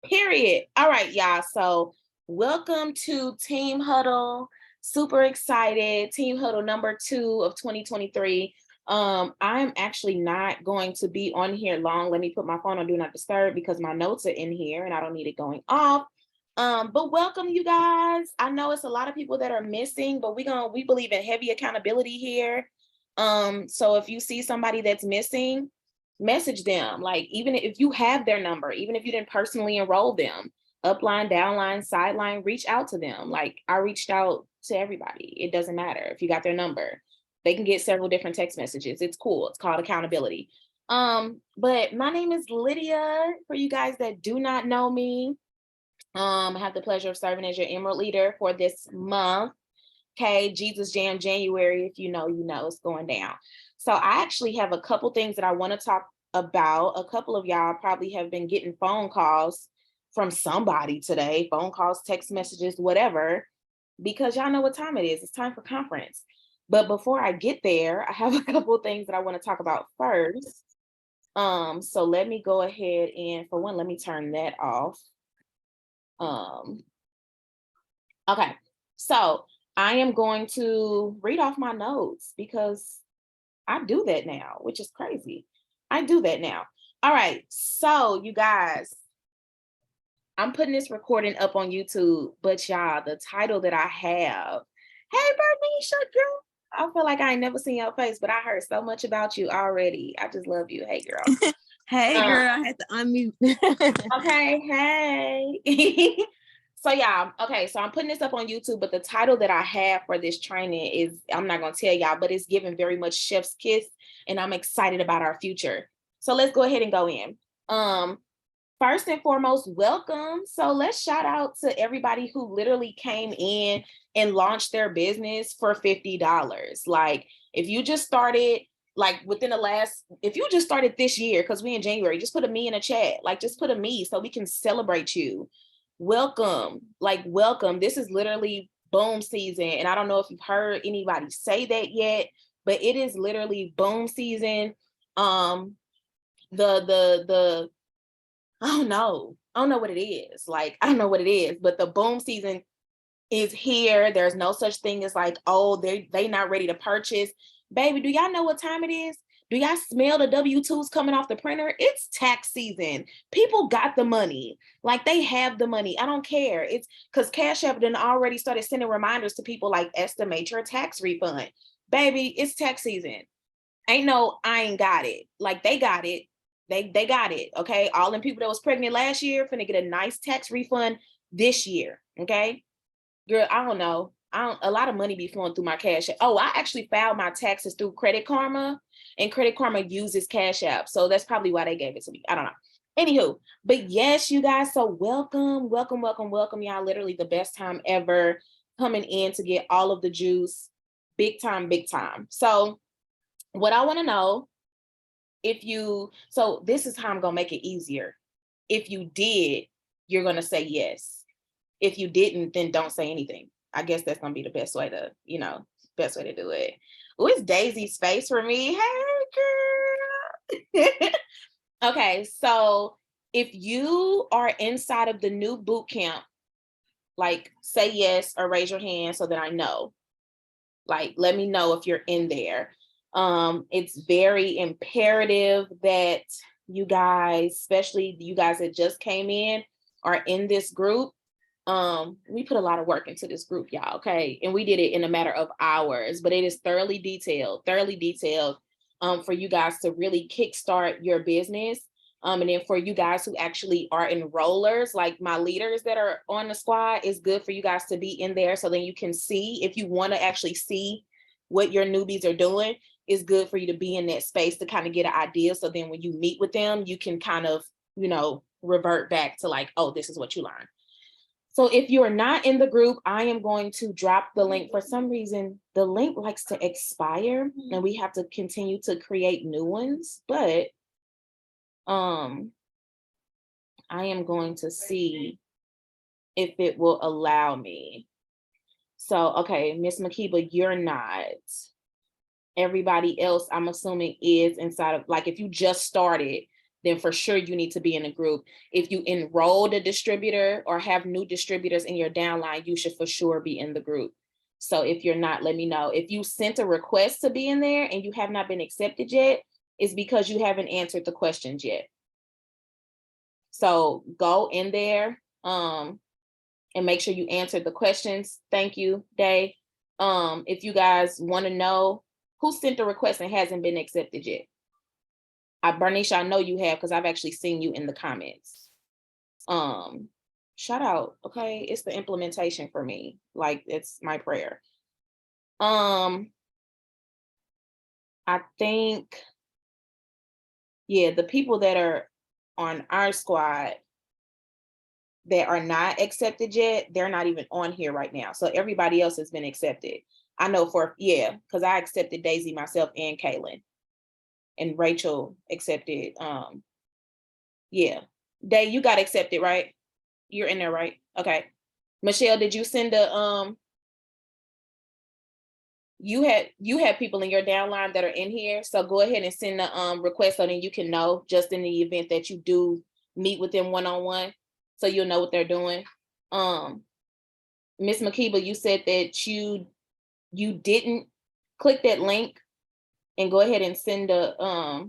Period. All right, y'all. So welcome to Team Huddle. Super excited. Team Huddle number 2 of 2023. I'm actually not going to be on here long. Let me put my phone on Do Not Disturb because my notes are in here and I don't need it going off. But welcome, you guys. I know it's a lot of people that are missing, but we believe in heavy accountability here. So if you see somebody that's missing, message them. Like, even if you have their number, even if you didn't personally enroll them, upline, downline, sideline, reach out to them. Like, I reached out to everybody. It doesn't matter if you got their number. They can get several different text messages. It's cool. It's called accountability. But my name is Lydia. For you guys that do not know me, I have the pleasure of serving as your Emerald leader for this month. Okay, Jesus Jam January. If you know, you know, it's going down. So I actually have a couple things that I want to talk about. A couple of y'all probably have been getting phone calls from somebody today, phone calls, text messages, whatever, because y'all know what time it is. It's time for conference. But before I get there, I have a couple of things that I want to talk about first. So let me go ahead and, for one, let me turn that off. Okay, so I am going to read off my notes because I do that now, which is crazy. I do that now. All right, so you guys, I'm putting this recording up on YouTube, but y'all, the title that I have, hey, Bernicia, girl. I feel like I ain't never seen your face, but I heard so much about you already. I just love you. Hey, girl. Hey, girl, I had to unmute. Okay, hey. So yeah, okay, so I'm putting this up on YouTube, but the title that I have for this training is, I'm not going to tell y'all, but it's giving very much chef's kiss, and I'm excited about our future. So let's go ahead and go in. First and foremost, welcome. So let's shout out to everybody who literally came in and launched their business for $50. Like, if you just started, like, within the last, if you just started this year, because we in January, just put a me in a chat. Like, just put a me so we can celebrate you. Welcome. Like, welcome. This is literally boom season. And I don't know if you've heard anybody say that yet, but it is literally boom season. The I don't know. I don't know what it is. Like, I don't know what it is, but the boom season is here. There's no such thing as like, oh, they not ready to purchase. Baby, do y'all know what time it is? Do y'all smell the W-2s coming off the printer? It's tax season. People got the money. Like, they have the money. I don't care. It's because Cash App done already started sending reminders to people like, estimate your tax refund. Baby, it's tax season. Ain't no, I ain't got it. Like, they got it. They got it. Okay. All them people that was pregnant last year finna get a nice tax refund this year. Okay. Girl, I don't know. A lot of money be flowing through my Cash App. Oh, I actually filed my taxes through Credit Karma, and Credit Karma uses Cash App. So that's probably why they gave it to me. I don't know. Anywho, but yes, you guys. So welcome, welcome, welcome, welcome. Y'all, literally the best time ever coming in to get all of the juice. Big time, big time. So what I want to know, so this is how I'm going to make it easier. If you did, you're going to say yes. If you didn't, then don't say anything. I guess that's going to be the best way to, do it. Oh, it's Daisy's face for me. Hey, girl. Okay, so if you are inside of the new boot camp, like, say yes or raise your hand so that I know. Like, let me know if you're in there. It's very imperative that you guys, especially you guys that just came in, are in this group. We put a lot of work into this group, y'all, okay? And we did it in a matter of hours, but it is thoroughly detailed for you guys to really kickstart your business. And then for you guys who actually are enrollers, like my leaders that are on the squad, it's good for you guys to be in there so then you can see, if you want to actually see what your newbies are doing, it's good for you to be in that space to kind of get an idea. So then when you meet with them, you can kind of, revert back to like, oh, this is what you learned. So if you are not in the group, I am going to drop the link. For some reason, the link likes to expire and we have to continue to create new ones, but I am going to see if it will allow me. So, okay, Miss Makiba, you're not. Everybody else, I'm assuming, is inside of, like, if you just started, then for sure you need to be in a group. If you enrolled a distributor or have new distributors in your downline, you should for sure be in the group. So if you're not, let me know. If you sent a request to be in there and you have not been accepted yet, it's because you haven't answered the questions yet. So go in there and make sure you answer the questions. Thank you, Day. If you guys want to know who sent the request and hasn't been accepted yet. Bernice, I know you have because I've actually seen you in the comments. Shout out, okay? It's the implementation for me. Like, it's my prayer. I think, yeah, the people that are on our squad that are not accepted yet, they're not even on here right now. So everybody else has been accepted. I know because I accepted Daisy, myself, and Kaylin. And Rachel accepted. Yeah. Day, you got accepted, right? You're in there, right? Okay. Michelle, did you send a you had people in your downline that are in here, so go ahead and send the request so then you can know, just in the event that you do meet with them one-on-one, so you'll know what they're doing. Miss Makiba, you said that you didn't click that link and go ahead and send a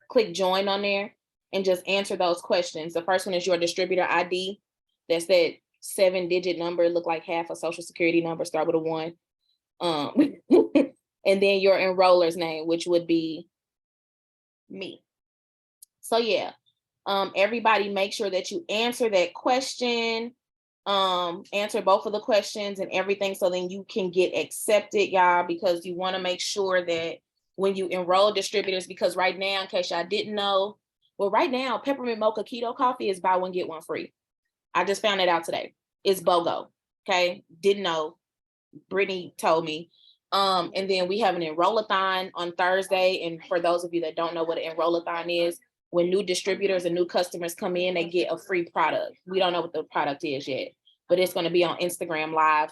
click join on there and just answer those questions. The first one is your distributor ID. That's that 7-digit number, look like half a social security number, start with a 1. And then your enroller's name, which would be me. So yeah, everybody make sure that you answer that question, answer both of the questions and everything, so then you can get accepted, y'all, because you want to make sure that when you enroll distributors, because right now, in case y'all didn't know, well, right now, peppermint mocha keto coffee is buy one, get one free. I just found it out today. It's BOGO, okay? Didn't know. Brittany told me. And then we have an enroll-a-thon on Thursday. And for those of you that don't know what an enroll-a-thon is, when new distributors and new customers come in, they get a free product. We don't know what the product is yet, but it's going to be on Instagram Live.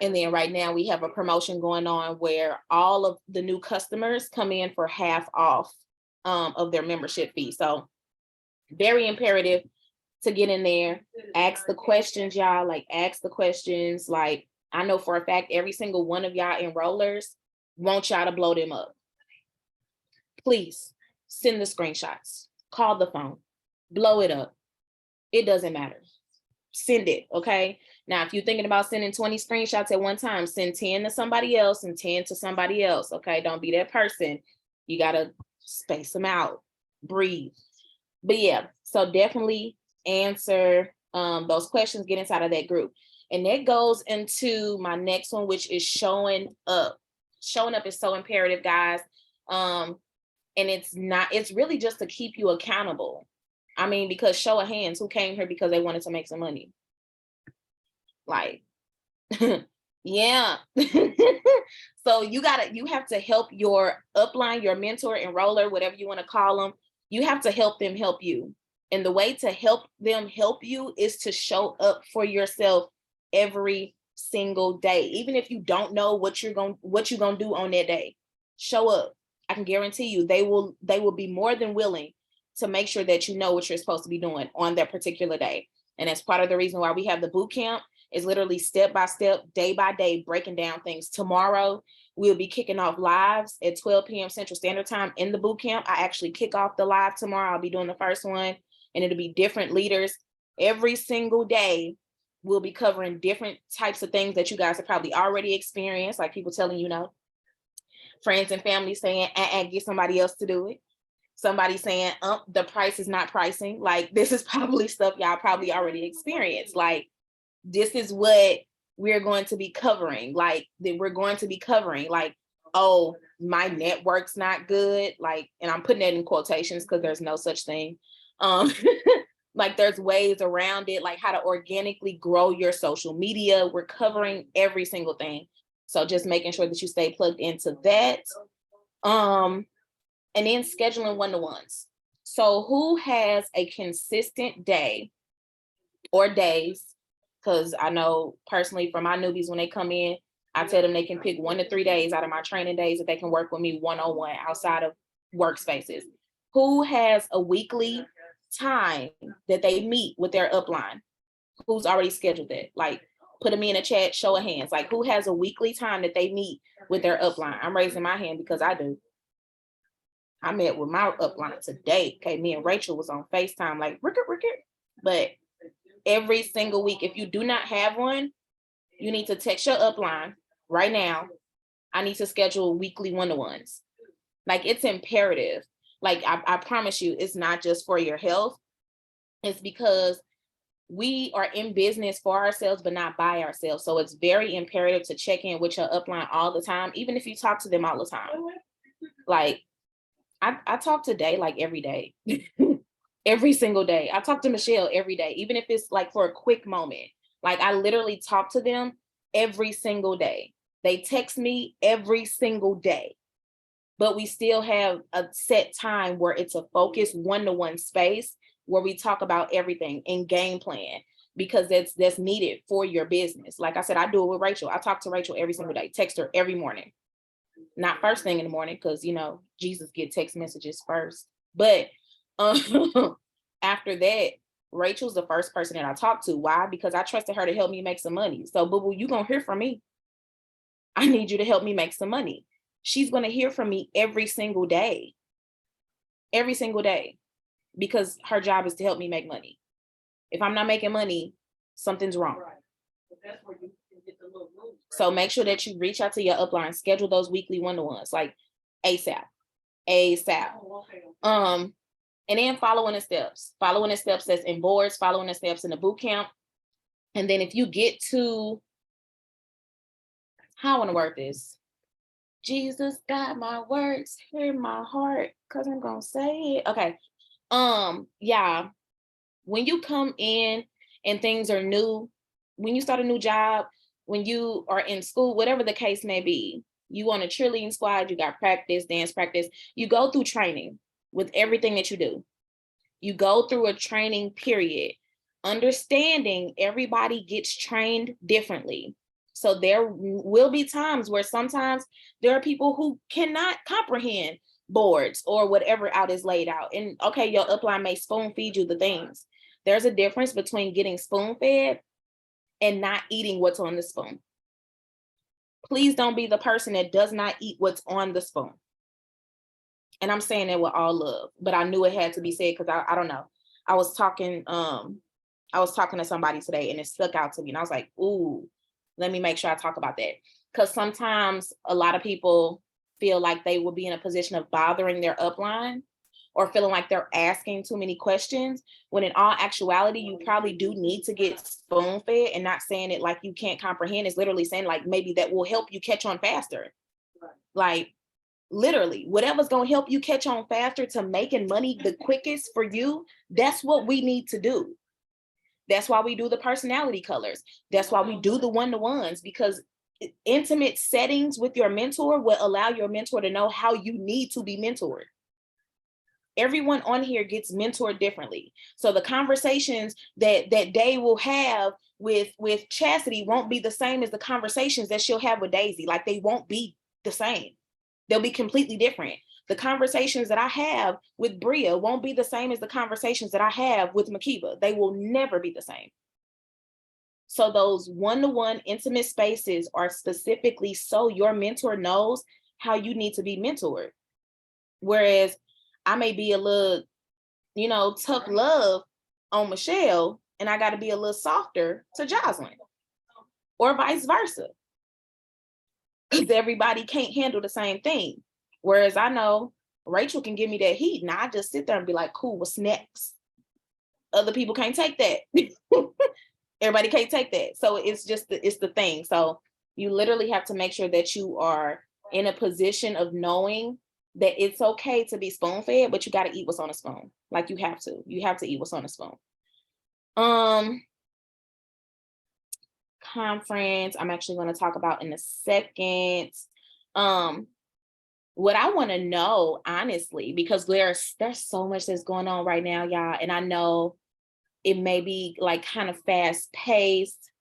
And then right now we have a promotion going on where all of the new customers come in for half off of their membership fee. So very imperative to get in there, ask the questions, y'all, like ask the questions. Like, I know for a fact, every single one of y'all enrollers want y'all to blow them up. Please send the screenshots, call the phone, blow it up. It doesn't matter. Send it, okay? Now, if you're thinking about sending 20 screenshots at one time, send 10 to somebody else and 10 to somebody else, okay? Don't be that person. You gotta space them out, breathe. But yeah, so definitely answer those questions, get inside of that group. And that goes into my next one, which is showing up. Showing up is so imperative, guys. And it's really just to keep you accountable. I mean, because show of hands, who came here because they wanted to make some money? Like, yeah. So you have to help your upline, your mentor, enroller, whatever you want to call them. You have to help them help you. And the way to help them help you is to show up for yourself every single day. Even if you don't know what you're gonna do on that day, show up. I can guarantee you they will be more than willing to make sure that you know what you're supposed to be doing on that particular day. And that's part of the reason why we have the boot camp. Is literally step by step, day by day, breaking down things. Tomorrow, we'll be kicking off lives at 12 p.m. Central Standard Time in the boot camp. I actually kick off the live tomorrow. I'll be doing the first one, and it'll be different leaders. Every single day, we'll be covering different types of things that you guys have probably already experienced, like people telling you, friends and family saying, get somebody else to do it. Somebody saying, the price is not pricing. Like, this is probably stuff y'all probably already experienced. Like, this is what we're going to be covering. Like, oh, my network's not good. Like, and I'm putting that in quotations because there's no such thing. Like, there's ways around it, like how to organically grow your social media. We're covering every single thing. So just making sure that you stay plugged into that. And then scheduling one-to-ones. So who has a consistent day or days? Because I know personally for my newbies, when they come in, I tell them they can pick 1 to 3 days out of my training days that they can work with me one-on-one outside of workspaces. Who has a weekly time that they meet with their upline? Who's already scheduled that? Like, put them in a chat, show of hands. Like, who has a weekly time that they meet with their upline? I'm raising my hand because I do. I met with my upline today. Okay, me and Rachel was on FaceTime, like, Rickert. But every single week, if you do not have one, you need to text your upline right now. I need to schedule weekly one-to-ones. Like, it's imperative. Like, I promise you, it's not just for your health. It's because we are in business for ourselves, but not by ourselves. So it's very imperative to check in with your upline all the time, even if you talk to them all the time. Like, I talk to Day like every day, every single day. I talk to Michelle every day, even if it's like for a quick moment. Like, I literally talk to them every single day. They text me every single day, but we still have a set time where it's a focused one-to-one space where we talk about everything and game plan, because that's needed for your business. Like I said, I do it with Rachel. I talk to Rachel every single day, text her every morning. Not first thing in the morning, because Jesus get text messages first. But after that, Rachel's the first person that I talk to. Why? Because I trusted her to help me make some money. So, boo-boo, you're gonna hear from me. I need you to help me make some money. She's gonna hear from me every single day. Every single day. Because her job is to help me make money. If I'm not making money, something's wrong. So make sure that you reach out to your upline, schedule those weekly one-to-ones, like ASAP. And then following the steps that's in boards, following the steps in the boot camp. And then if you get to, how I want to work this, Jesus got my words, hear my heart, because I'm gonna say it. Okay. Yeah, when you come in and things are new, when you start a new job, when you are in school, whatever the case may be, you on a cheerleading squad, you got practice, dance practice, you go through training with everything that you do. You go through a training period, understanding everybody gets trained differently. So there will be times where sometimes there are people who cannot comprehend boards or whatever out is laid out. And okay, your upline may spoon feed you the things. There's a difference between getting spoon fed and not eating what's on the spoon. Please don't be the person that does not eat what's on the spoon. And I'm saying that with all love, but I knew it had to be said because I don't know. I was talking to somebody today and it stuck out to me. And I was like, ooh, let me make sure I talk about that. Because sometimes a lot of people feel like they will be in a position of bothering their upline or feeling like they're asking too many questions, when in all actuality, you probably do need to get spoon fed, and not saying it like you can't comprehend. It's literally saying like maybe that will help you catch on faster. Like literally, whatever's going to help you catch on faster to making money the quickest for you, that's what we need to do. That's why we do the personality colors. That's why we do the one-to-ones, because intimate settings with your mentor will allow your mentor to know how you need to be mentored. Everyone on here gets mentored differently. So the conversations that Day will have with Chastity won't be the same as the conversations that she'll have with Daisy. Like, they won't be the same. They'll be completely different. The conversations that I have with Bria won't be the same as the conversations that I have with Makiba. They will never be the same. So those one-to-one intimate spaces are specifically so your mentor knows how you need to be mentored. Whereas I may be a little, tough love on Michelle, and I got to be a little softer to Jocelyn, or vice versa. Because everybody can't handle the same thing. Whereas I know Rachel can give me that heat, and I just sit there and be like, cool, what's next? Other people can't take that. Everybody can't take that. So it's the thing. So you literally have to make sure that you are in a position of knowing that it's okay to be spoon fed, but you got to eat what's on a spoon. Like, you have to eat what's on a spoon. Conference, I'm actually going to talk about in a second. What I want to know, honestly, because there's so much that's going on right now, y'all, and I know it may be like kind of fast paced.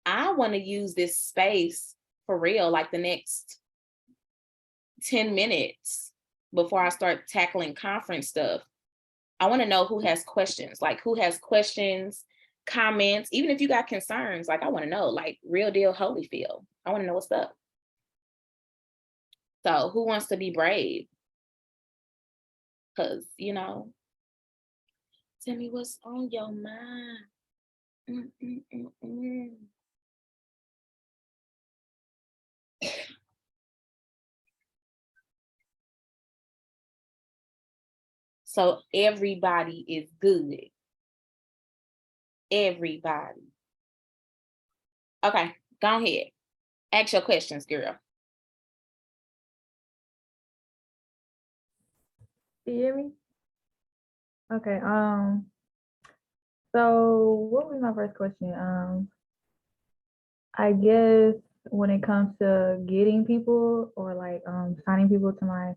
I want to use this space for real, like the next 10 minutes, before I start tackling conference stuff, I want to know who has questions, like who has questions, comments, even if you got concerns, like I want to know, like real deal Holyfield. I want to know what's up. So who wants to be brave? Because, tell me what's on your mind. So everybody is good. Everybody. Okay, go ahead. Ask your questions, girl. Do you hear me? Okay. So what was my first question? I guess when it comes to getting people or like signing people to my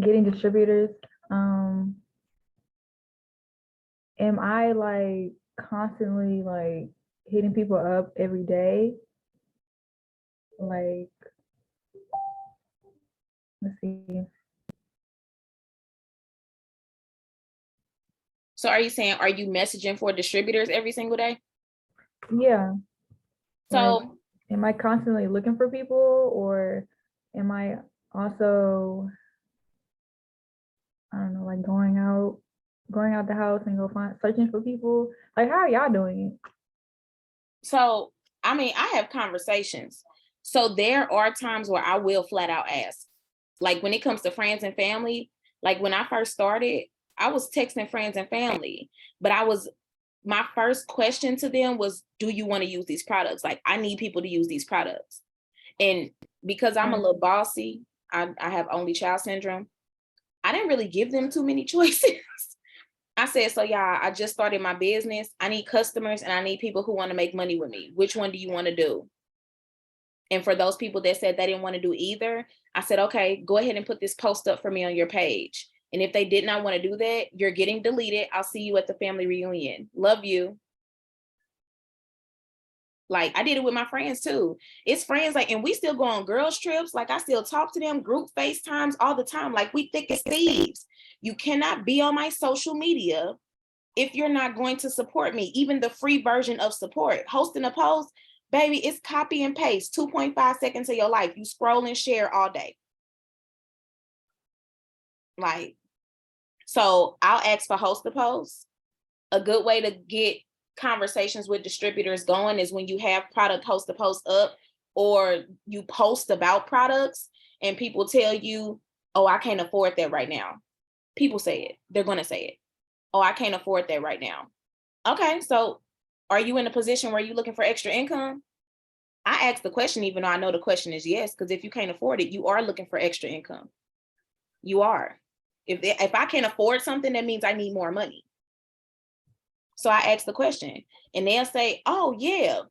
getting distributors, am I like constantly like hitting people up every day? Like, let's see. So are you saying, are you messaging for distributors every single day? Yeah. So Like, am I constantly looking for people or am I also, I don't know, like going out the house and searching for people? Like, how are y'all doing it? So, I mean, I have conversations. So there are times where I will flat out ask. Like when it comes to friends and family, like when I first started, I was texting friends and family, but my first question to them was, do you want to use these products? Like, I need people to use these products. And because I'm a little bossy, I have only child syndrome. I didn't really give them too many choices. I said, so y'all, I just started my business. I need customers and I need people who want to make money with me. Which one do you want to do? And for those people that said they didn't want to do either, I said, okay, go ahead and put this post up for me on your page. And if they did not want to do that, you're getting deleted. I'll see you at the family reunion. Love you. Like I did it with my friends too. It's friends like, and we still go on girls trips. Like I still talk to them, group FaceTimes all the time. Like we thick as thieves. You cannot be on my social media if you're not going to support me. Even the free version of support, hosting a post, baby, it's copy and paste, 2.5 seconds of your life. You scroll and share all day. Like, so I'll ask for host a post. A good way to get conversations with distributors going is when you have product host to post up, or you post about products and people tell you, oh, I can't afford that right now. People say it. They're going to say it. Oh, I can't afford that right now. Okay, so are you in a position where you're looking for extra income? I ask the question, even though I know the question is yes, because if you can't afford it, you are looking for extra income. You are. If I can't afford something, that means I need more money. So I ask the question and they'll say, oh yeah,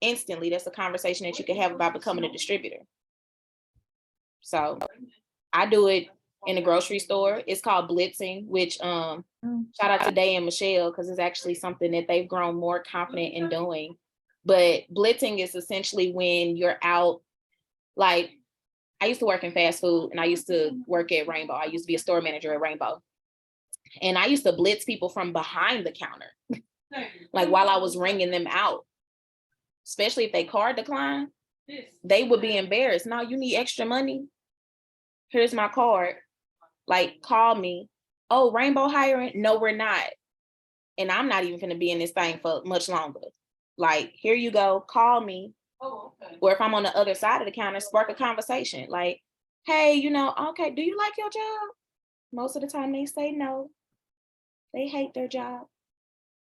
instantly. That's a conversation that you can have about becoming a distributor. So I do it in the grocery store. It's called blitzing, which shout out to Day and Michelle, because it's actually something that they've grown more confident in doing. But blitzing is essentially when you're out, like I used to work in fast food and I used to work at Rainbow. I used to be a store manager at Rainbow. And I used to blitz people from behind the counter, like while I was ringing them out, especially if they card decline, they would be embarrassed. No, you need extra money. Here's my card. Like, call me. Oh, Rainbow hiring? No, we're not. And I'm not even going to be in this thing for much longer. Like, here you go. Call me. Oh, okay. Or if I'm on the other side of the counter, spark a conversation. Like, hey, okay, do you like your job? Most of the time they say no. They hate their job.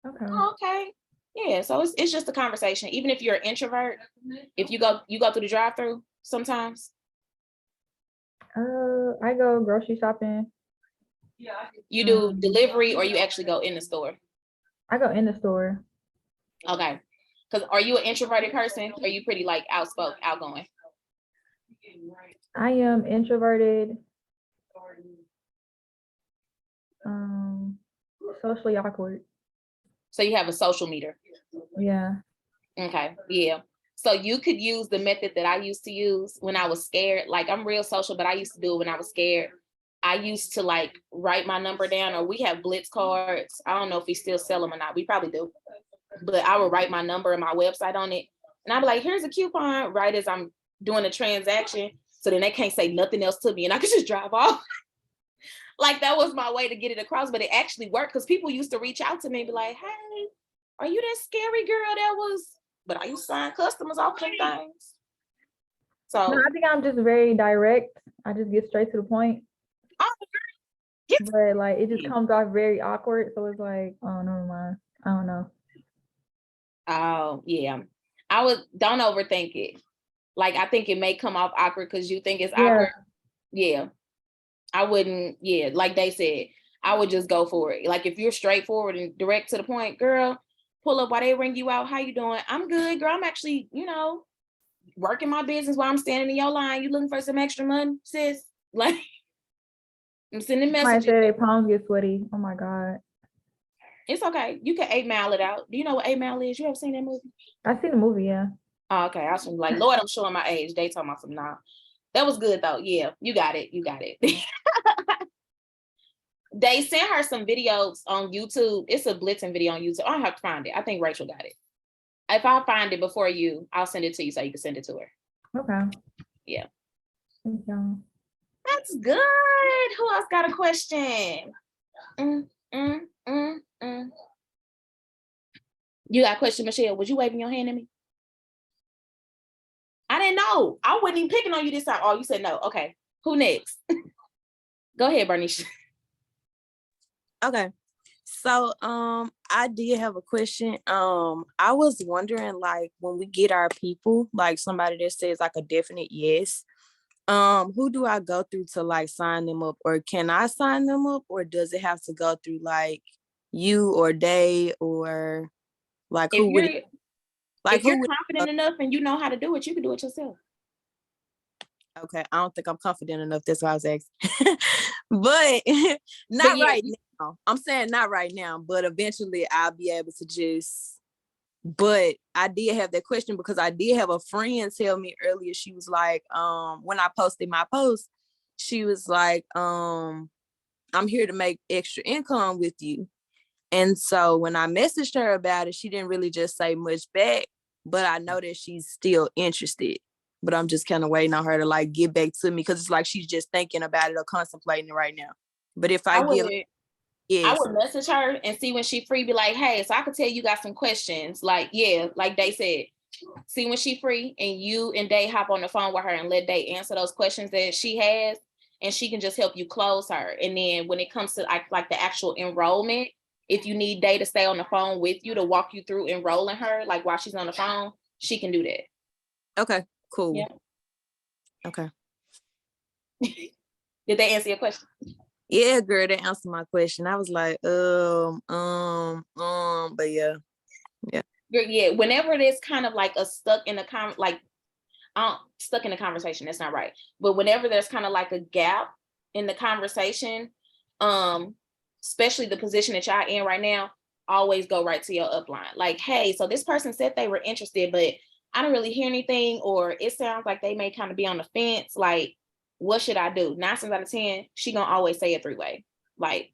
Okay. Oh, okay. Yeah, so it's just a conversation. Even if you're an introvert, if you go through the drive-through sometimes. I go grocery shopping. You do delivery or you actually go in the store? I go in the store. Okay. Because are you an introverted person? Or are you pretty like outgoing? I am introverted. Socially awkward. So you have a social meter? Yeah. Okay. Yeah. So you could use the method that I used to use when I was scared. Like I'm real social, but I used to do it when I was scared. I used to like write my number down, or we have Blitz cards. I don't know if we still sell them or not. We probably do. But I would write my number and my website on it. And I'd be like, here's a coupon, right as I'm doing a transaction. So then they can't say nothing else to me and I could just drive off. Like that was my way to get it across, but it actually worked because people used to reach out to me and be like, hey, are you that scary girl that was, but I used to sign customers off them things. So No, I think I'm just very direct. I just get straight to the point. But like it just comes off very awkward. So it's like, oh, never mind. I don't know. Oh, yeah. Don't overthink it. Like, I think it may come off awkward because you think it's awkward. Yeah. I wouldn't, like they said, I would just go for it. Like, if you're straightforward and direct to the point, girl, pull up while they ring you out. How you doing? I'm good, girl. I'm actually, working my business while I'm standing in your line. You looking for some extra money, sis? Like, I'm sending Might messages. say their palms get sweaty. Oh my God. It's okay. You can 8-Mile it out. Do you know what 8-Mile is? You ever seen that movie? I've seen the movie, yeah. Oh, okay. I was like, Lord, I'm showing my age. They talking about some nah. That was good though. Yeah, you got it. You got it. They sent her some videos on YouTube. It's a blitzing video on YouTube. I don't have to find it. I think Rachel got it. If I find it before you, I'll send it to you so you can send it to her. Okay. Yeah. Thank you. That's good. Who else got a question? You got a question, Michelle? Was you waving your hand at me? I didn't know. I wasn't even picking on you this time. Oh, you said no. Okay. Who next? Go ahead, Bernice. Okay. So I did have a question. I was wondering, like, when we get our people, like somebody that says like a definite yes, who do I go through to like sign them up? Or can I sign them up, or does it have to go through like you or they, or like who would it, like if you're who would, confident enough and you know how to do it, you can do it yourself. okay, I don't think I'm confident enough. That's why I was asking. But not right now. I'm saying not right now, but eventually I'll be able to just. But I did have that question because I did have a friend tell me earlier. She was like, when I posted my post, she was like, I'm here to make extra income with you. And so when I messaged her about it, she didn't really just say much back, but I know that she's still interested. But I'm just kind of waiting on her to like get back to me because it's like she's just thinking about it or contemplating it right now. But if I give, I would message her and see when she free, be like, hey, so I could tell you got some questions. Like, yeah, like they said, see when she free and you and Day hop on the phone with her and let Day answer those questions that she has, and she can just help you close her. And then when it comes to like the actual enrollment, if you need Day to stay on the phone with you to walk you through enrolling her, like while she's on the phone, she can do that. Okay, cool. Yeah. Okay. Did they answer your question? Yeah, girl, they answered my question. I was like, but yeah. Yeah, whenever it is kind of like a stuck in a stuck in a conversation, that's not right. But whenever there's kind of like a gap in the conversation, especially the position that y'all in right now, always go right to your upline. Like, hey, so this person said they were interested, but I don't really hear anything, or it sounds like they may kind of be on the fence. Like, what should I do? 9 times out of 10, she gonna always say a 3-way. Like,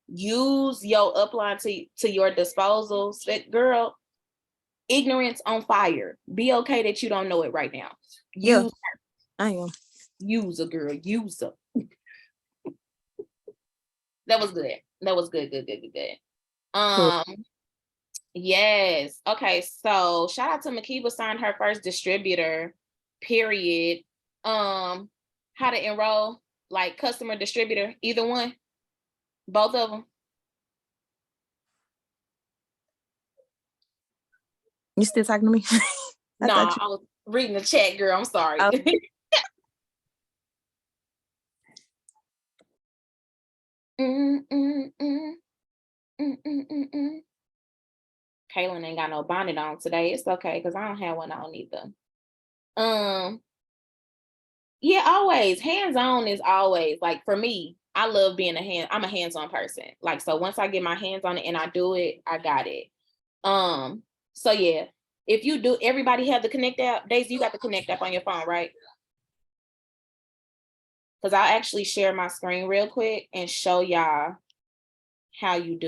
use your upline to your disposal. Girl, ignorance on fire. Be okay that you don't know it right now. Yeah, I am. Use a girl. Use her. That was good. That was good. Cool. Yes. Okay. So shout out to Makiba, signed her first distributor. Period. How to enroll, like customer distributor, either one, both of them. You still talking to me? No, I was reading the chat, girl. I'm sorry. Oh. Kaylin ain't got no bonnet on today. It's okay because I don't have one on either. Yeah, always hands-on is always like, for me, I love being I'm a hands-on person. Like, so once I get my hands on it and I do it, I got it. So yeah, if you do, everybody have the Connect app. Daisy, you got the Connect app on your phone, right? Because I'll actually share my screen real quick and show y'all how you do